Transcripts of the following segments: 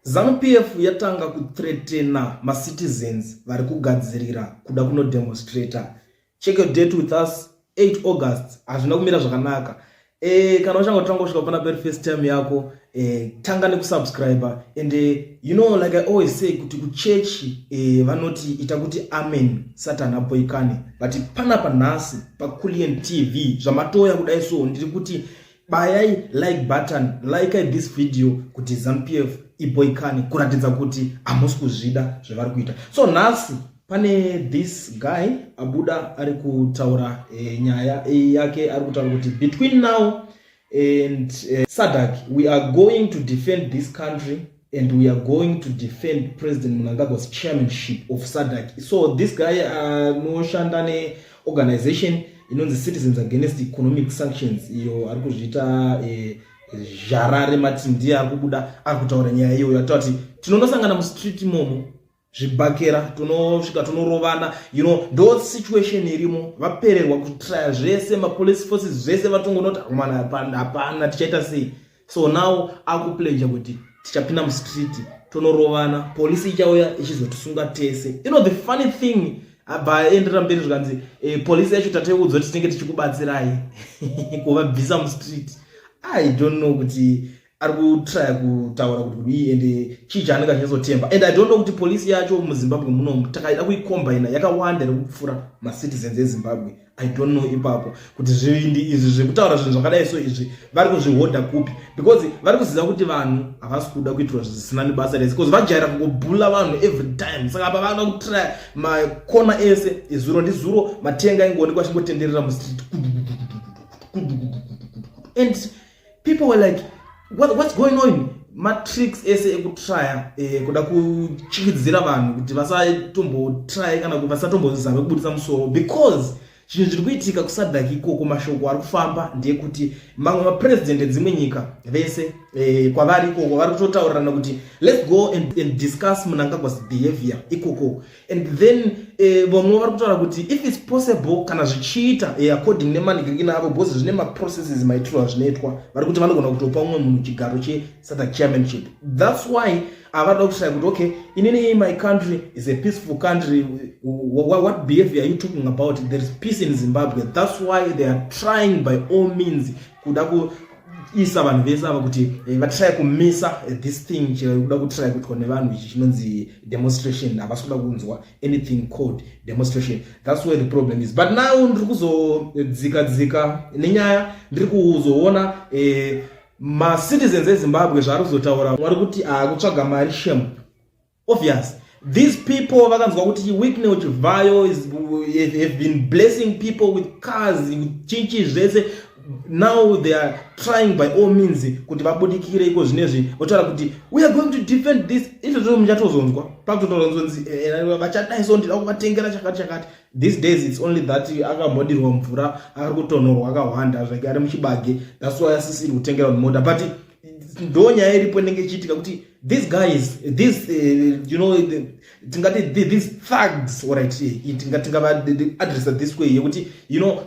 ZANU-PF yatanga kuthreatena ma-citizens vari kugadzirira kuda kunodemonstrata. Check your date with us, 8 August. Hazvina kumira zvakanaka. Kana uchangotanga kusvika pana peri first time yako, tanga nekusubscribe. And you know, like I always say, kuti kuchechi vanoti ita kuti amen Satan apoikane. But panapa nhasi pa Kulien TV zvamatoya kudai so ndiri kuti bayai like button, like this video kuti ZANU-PF ipoikane kuratidza kuti hamusi kuzvida zvavari kuita. So nhasi pane this guy abuda ari kutaura nyaya yake, ari kutaura kuti between now and SADC we are going to defend this country and we are going to defend President Mnangagwa's chairmanship of SADC. So this guy noshanda ne organization inonzi Citizens Against Economic Sanctions, iyo ari kuzviita Jarare Martin ndiye ari kubuda ari kutaura nyaya iyo yatati tinondosangana mu street momo zvibakera tunosvika tunorovana, you know, those situation irimo vapererwa kutraya zvese ma police forces zvese vatongonoti kumana hapana tichaita sei. So now akupledge kuti tichapinda mu street tonorovana, police ichauya ichizotisunga tese. You know, the funny thing abaendera mberi zvikanzi police yacho tateudzwa kuti tinenge tichikubatsirai kuvabvisa mu street. I don't know kuti ari kutraya kutaura kuti ende chii chaanenge achizotemba. And I don't know kuti polisi yacho muZimbabwe munomu takaida kuicombine yakawanda rekupfuura ma-citizens eZimbabwe. I don't know ipapo kuti zvindi izvi zvekutaura zvinhu zvakadai so izvi vari kuzvihodha kupi, because vari kuziva kuti vanhu havasi kuda kuitirwa zvisina nebasa rese, because vajaira kungobhula vanhu every time. Saka apa vanoda kutraya makona ese, izuro ndizuro matenga aingoonekwa achingotenderera mustreet. And people were like, what's going on? Matrix ese ekutraya kuda kuchikidzira vanhu kuti vasatombotraya kana kuti vasatombozama kubudisa musoro, because chinhu chiri kuitika kuSADC ikoko mashoko ari kufamba ndeyekuti mamwe mapresident edzimwe nyika vese kwavari ikoko vari kutotaurirana kuti let's go and discuss Mnangagwa's behavior ikoko. And then vamwe vari kutaura kuti if it's possible kana zvichiita according nemanhingirikina avo, because zvine maprocesses maitirwa zvinoitwa, vari kuti vanogona kutopa umwe munhu chigaro cheSADC chairmanship. That's why avada kushaya kuti okay, inini my country is a peaceful country. What behavior are you talking about? There is peace in Zimbabwe. That's why they are trying by all means kuda kuisa vanhu vese ava kuti vatry kumisa this thing kuda kutry kuitwa nevanhu ichi chinonzi demonstration. Havasi kuda kunzwa anything called demonstration. That's where the problem is. But now ndiri kuzodzika nenyaya, ndiri kuzoona ma-citizens eZimbabwe zvari kuzotaura vari kuti kutsvaga mari shame. Obvious, these people vakanzwa kuti Whitney Uchivayo have been blessing people with cars, with chinchi zvese. Now they are trying by all means kuti vabudikire iko zvinezvi votaura kuti we are going to defend this. Izvozvo muchatozonzwa pakutotonzonzi vachadai so ndida kuvatengera chakati chakati. These days it's only that akamhodirwa mvura ari kutonhorwa akawanda zvake ari muchibage. That's why asisiri kutengera mota. But ndo nyaya iripo inenge ichiitika kuti these guys, this you know, tingati these thugs, all right, tingava address this way yekuti you know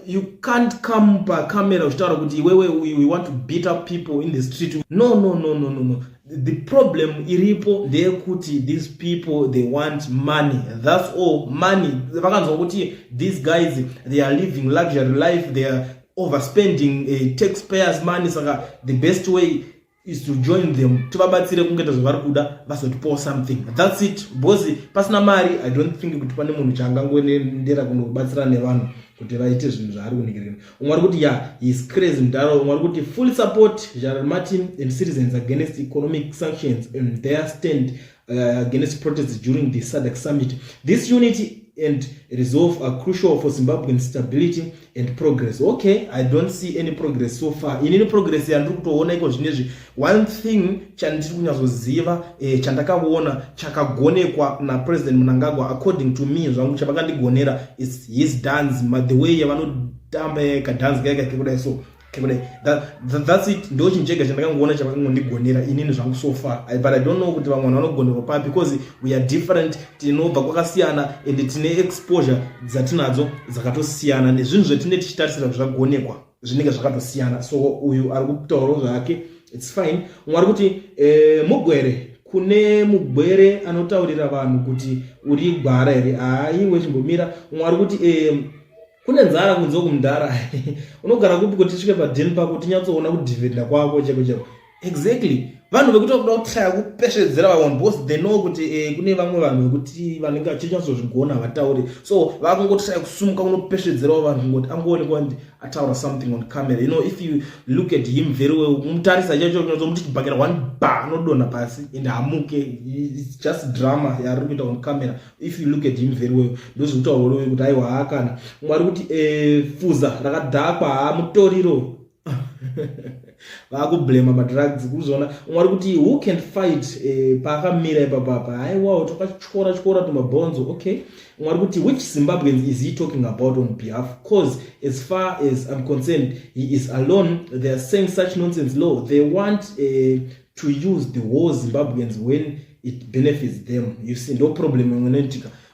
you can't come by camera uchitaura kuti we want to beat up people in the street. No. The problem iripo ndeyekuti these people they want money. That's all, money. Vakanzwa kuti these guys they are living luxury life, they are overspending taxpayers money. Saka the best way is to join them, tivabatsire kungeta zvavari kuda vazotipawo something. That's it. Because pasina mari I don't think kuti pane munhu changangoendera kunobatsira nevanhu kuti vaite zvinhu zvaari kuningirira. Umwe ari kuti he is crazy mudaro. Umwe ari kuti full support Jarare Martin and Citizens Against Economic Sanctions and their stand against protests during the SADC summit. This unity and resolve are crucial for Zimbabwean stability and progress. Okay, I don't see any progress so far. In any progress yandiri kutoona iko zvinezvi. One thing chandiri kunyazoziva chandakaona chakagonekwa na President Mnangagwa according to me zvangu chavakandigonera is his dance, the way yavanotamba kadance kake kudai so. That's it. Ndo chinchega chandakangoona chavakangondigonera inini zvangu so far. But I don't know kuti vamwe vanogonera pa, because we are different, tinobva kwakasiyana and tine exposure dzatinadzo dzakatosiyana nezvinhu zvetine tichitarisira zvagonekwa zvinenge zvakatosiyana. So uyu ari kutaura zvake, it's fine. Umwe ari kuti mugwere kune mugwere anotaurira vanhu kuti uri gwara here. Iwe chimbomira, mwari kuti kune nzara kunze kumundara unogara kupi kuti tisvike padheni pako tinyatsoona kudhivhenda kwako cheko cheko. Exactly, vanhu vekuti vakuda kutraya kupeshedzera vamwe because they know kuti kune vamwe vanhu vekuti vanenge vachinyatsodzvigona vataure, so vakungotraya kusumuka kunopeshedzerawo vanhu ngoti angoonekwa ndi ataura something on camera. If you look at him very well, mutarisa chacho kunotsomuti chibhakera one bar anodonha pasi ende amuke. It's just drama yaari kuita on camera. If you look at him very well, ndozvekutaura kuti aiwa haakana mwari kuti fuza rakadhakwa hamutoriro vakublema madrugs kuzoona mwari kuti who can fight paakamira ipapapa. Aiwa takatyora tumabhonzo. Okay, mwari kuti which Zimbabweans is he talking about on behalf? Because as far as I'm concerned, he is alone. They are saying such nonsense law. They want to use the whole Zimbabweans when it benefits them. You see, no problem.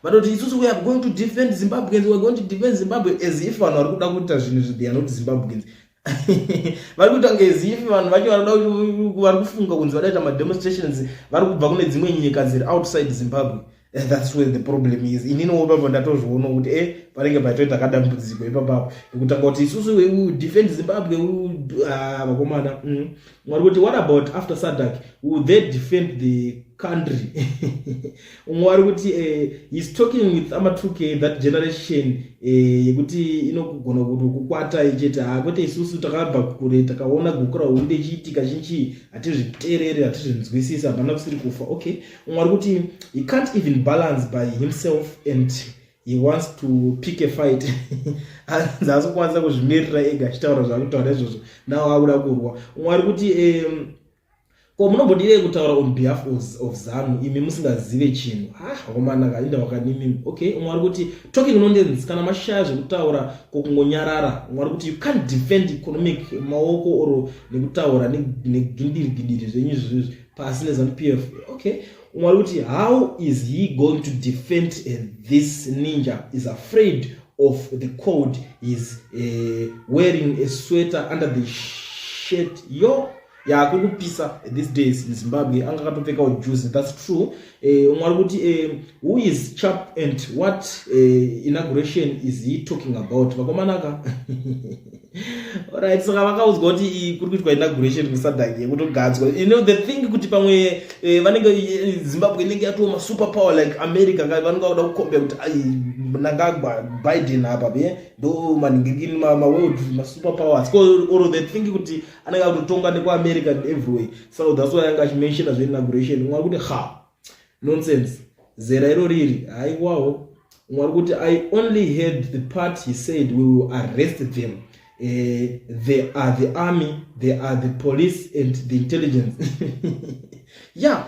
But we are going to defend Zimbabweans. We are going to defend Zimbabwe as if they are not Zimbabweans. Vari kuita ngezifi vanhu vacho vari kufunga kunzi vadaita mademonstrations vari kubva kune dzimwe nyika dziri outside Zimbabwe. That's where the problem is. Inini papa ndatozviona kuti panenge paitoita kadambudziko ipapapo ekutanga kuti isusu we defend Zimbabwe vakomana. Mwari kuti what about after SADC? Will they defend the country? Mwari kuti he's talking with ama2K, that generation yekuti inogona kuti kukwata ichiti kwete isusu takabva kure takaona gukura hunde chiitika chinchi hatizviterere hatizvinzwisisa hapana kusiri kufa. Okay, mwari kuti he can't even balance by himself and he wants to pick a fight. Hanzi kwanza kuzvimirira ega achitaura zvakutaura izvozvo nawo akuda kurwa. Mwari kuti ko munombodire kutaura on behalf of ZANU imi musingazive chinhu. Vakomana kainda wakanimi. Okay, mwari kuti talking nonsense kana mashaya zvekutaura kokungonyarara. Mwari kuti you can't defend economic maoko oro nekutaura negindiri zvenyu zvizvi pasi neZANU-PF. Okay, mwari kuti how is he going to defend this ninja is afraid of the code, is wearing a sweater under the shirt yakukupisa these days in Zimbabwe angakatopfeka ujuzi. That's true. Mwari kuti who is chap and what inauguration is he talking about? Vakomanaka. Alright, so vakaudzwa kuti kuri kuitwa inauguration kuSADC yekutogadzwa. The thing kuti pamwe vanenge Zimbabwe inenge yatoma super power like America vanenge vada kukombea kuti Mnangagwa Biden apa ndo maningirikini world super powers. Or they think kuti anenge kutonga nekwa America everywhere. So that's why anga mention as inauguration. Mwari kuti nonsense. Zera iro riri aiwawo. Mwari kuti I only heard the part he said we will arrest them. They are the army, they are the police and the intelligence. Yeah,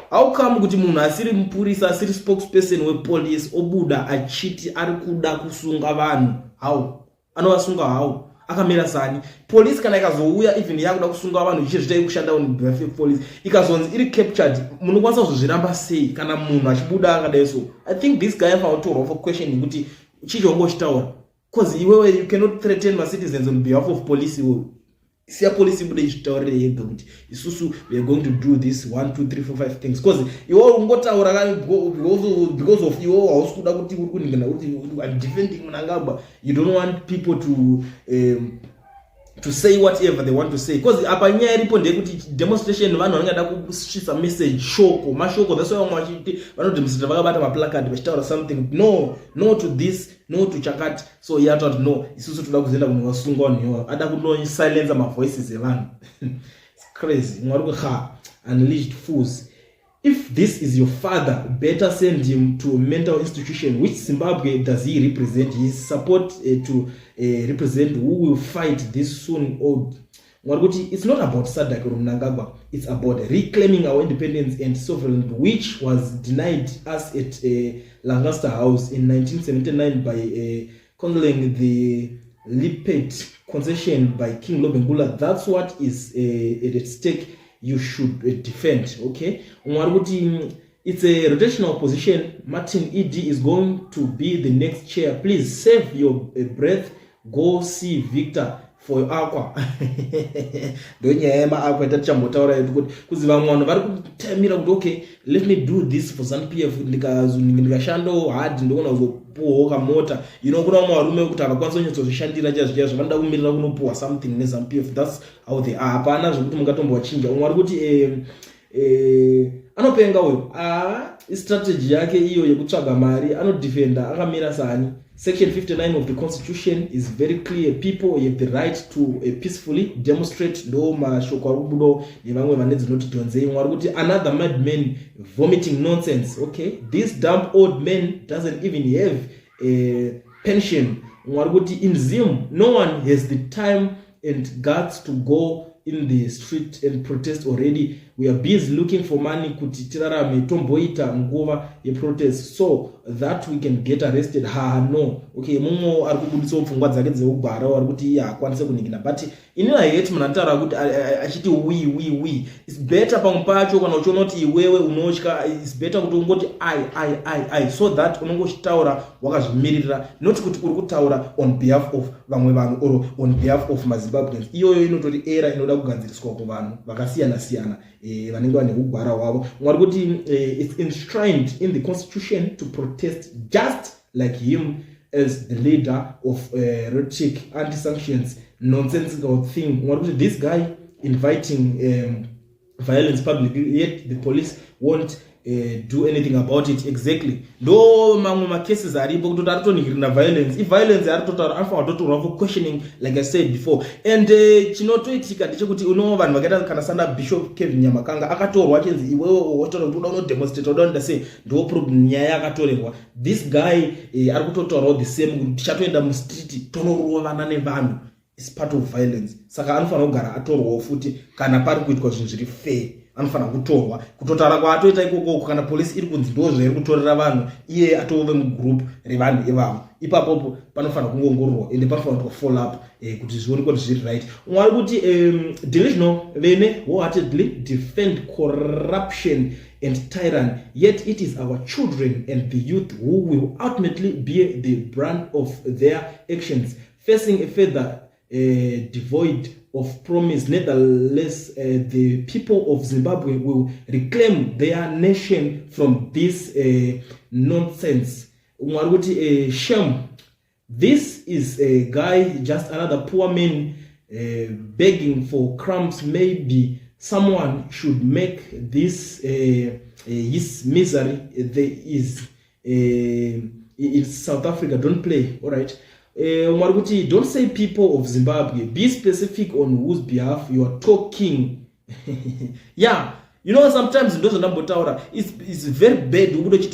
how come kuti munhu asiri mupurisa asiri spokesperson wepolice obuda achiti ari kuda kusunga vanhu? How anovasunga how? Akamira sani police kana ikazouya even yakuda kusunga vanhu ichizvita kushanda on behalf of police ikazonzi iri captured, munokwanisa kuzozviramba sei kana munhu achibuda akadai so? I think this guy anotorwa for questioning kuti chichongochitaura. Because you cannot threaten my citizens on behalf of police. See a police bude ichitaurire yega kuti isusu we are going to do this 1 2 3 4 5 things. Because you ungotaura because of you hausi kuda kuti uri kuningana kuti I'm defending Mnangagwa. You don't want people to say whatever they want to say. Because apa nyaya iripo ndekuti demonstration vanhu vangada kusvisa message mashoko. That's why vamwe vanodemonstrate vakabata maplacard vachitaura something, no to this, no to chakati. So you have to know isusu toda kuzoenda kunhu vasungwa vanhu ada kuno silence ma voices evanhu. It's crazy. Mwari kuti unleashed fools. If this is your father, better send him to a mental institution. Which Zimbabwe does he represent? He is support to represent who will fight this soon old. It's not about SADC or Mnangagwa. It's about reclaiming our independence and sovereignty, which was denied us at Lancaster House in 1979 by cancelling the Lipet concession by King Lobengula. That's what is at stake. You should defend. Okay, it's a rotational position. Martin ED is going to be the next chair. Please save your breath. Go see Victor for aqua ndonyaya yemaaqua yatatichambotaurai kuti kuzi vamwe vanhu vari kutamira kuti okay, let me do this for ZANU-PF, ndikashandawo hard ndokona kuzopuwawo kamota, kuna vamwe varume kuti havakwanisa kunyatsozvishandira chaizvo vanoda kumirira kunopuwa something neZANU-PF. That's how they are. Hapana zvokuti mungatombowachinja. Umwe ari kuti anopenga uyo strategy yake iyo yekutsvaga mari, anodefenda akamira sani. Section 59 of the Constitution is very clear. People have the right to peacefully demonstrate. Ndo mashoko arubudo nevamwe vane dzinotidhonzei. Mwari kuti another madman vomiting nonsense. Okay, this dumb old man doesn't even have a pension. Mwari kuti in Zim no one has the time and guts to go in the street and protest already. We are busy looking for money kuti tirarame tomboita nguva yeprotest so that we can get arrested. No. Okay, mumwe ari kubudisa pfungwa dzake dzeugwara ari kuti iye akwanise kunikina, but inini hate munhu anotaura kuti achiti we it's better pamwe pacho kana uchiona kuti iwewe unotya, it's better kuti ungoti I so that unongochitaura wakazvimirira, not kuti uri kutaura on behalf of vamwe vanhu or on behalf of maZimbabweans. Iyoyo inotori era inoda kugadziriswa kuvanhu vakasiyana siyana vanenge vane ugwara hwavo. Mwari kuti it's enshrined in the Constitution to protest just like him as the leader of rhetoric, anti-sanctions, nonsensical thing. Mwari kuti this guy inviting violence publicly, yet the police won't do anything about it. Exactly. Ndo mamwe macases aripo kuti aritonikirina violence. If violence aritotaura anofana kutotorwa for questioning, like I said before. And chinotoitika ndechekuti vanhu vakaita kana sana Bishop Kevin Nyamakanga akatorwa achinzi iwewe wotaura kuti unoda kunodemonstrate, unoda sei, ndo problem nyaya yakatorerwa. This guy ari kutotaurawo the same kuti tichatoenda mustreet tonorovana nevanhu. It's part of violence. Saka anofana kugara atorwawo futi kana pari kuitwa zvinhu zviri fair. Anofana kutorwa kutotaura kwaatoita ikoko kana polisi iri kunzi ndo zviri kutorera vanhu iye atove mugroup revanhu ivavo, ipapopo panofana kungoongororwa ende panofana kuitwa follow up kuti zvionekwe kuti zviri right. Mwari kuti delusional vene wholeheartedly defend corruption and tyranny, yet it is our children and the youth who will ultimately bear the brunt of their actions, facing a further devoid of promise. Nevertheless, the people of Zimbabwe will reclaim their nation from this nonsense. Shame. This is a guy, just another poor man begging for crumbs. Maybe someone should make this his misery. There is in South Africa. Don't play, all right. Don't say people of Zimbabwe. Be specific on whose behalf you are talking. Yeah, sometimes it's very bad.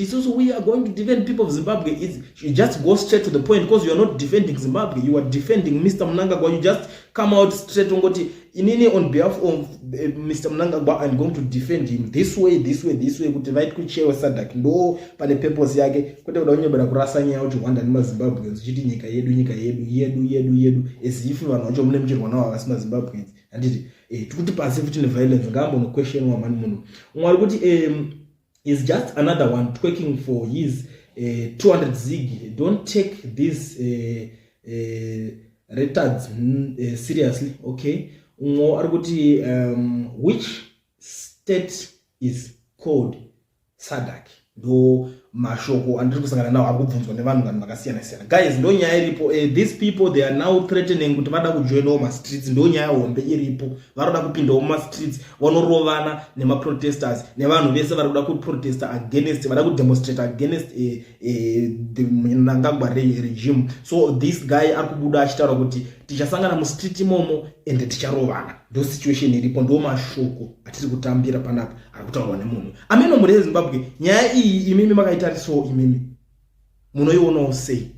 So we are going to defend people of Zimbabwe. You just go straight to the point because you are not defending Zimbabwe. You are defending Mr. Mnangagwa. You just come out straight inini on behalf of Mr. Mnangagwa. I'm going to defend him this way. Kutivide kuchewa sadak. No, pane purpose yake. Kote udanyobera kurasa nyaya uchi wanda nima Zimbabweans. Chiti nyika yedu. Esifu wanocho mune mchirwa nawa wasima Zimbabweans. Anditi tukuti pasi futi ne violence ngambo no question wa mani muno. Mwari kuti is just another one twerking for his 200 zig. Don't take these retards seriously, okay? Mwari kuti which state is called SADC? Do mashoko andiri kusangana nawo akubvunzwa nevanhu vakasiyana siyana. Guys, ndo nyaya iripo. These people they are now threatening kuti vada kujoinawo ma-streets. Ndo nyaya hombe iripo. Varoda kupindawo ma-streets, vanorovana nema-protesters nevanhu vese vari kuda kuprotesta against, vada kudemonstrate against the Mnangagwa regime. So this guy ari kubuda achitaura kuti tichasangana mu-street imomo ende ticharovana. Ndo situation iripo, ndo mashoko atiri kutambira panapa ari kutaurwa nemunhu. Ameno muri Zimbabwe nyaya iyi imimi makaitarisawo imimi munoionawo sei?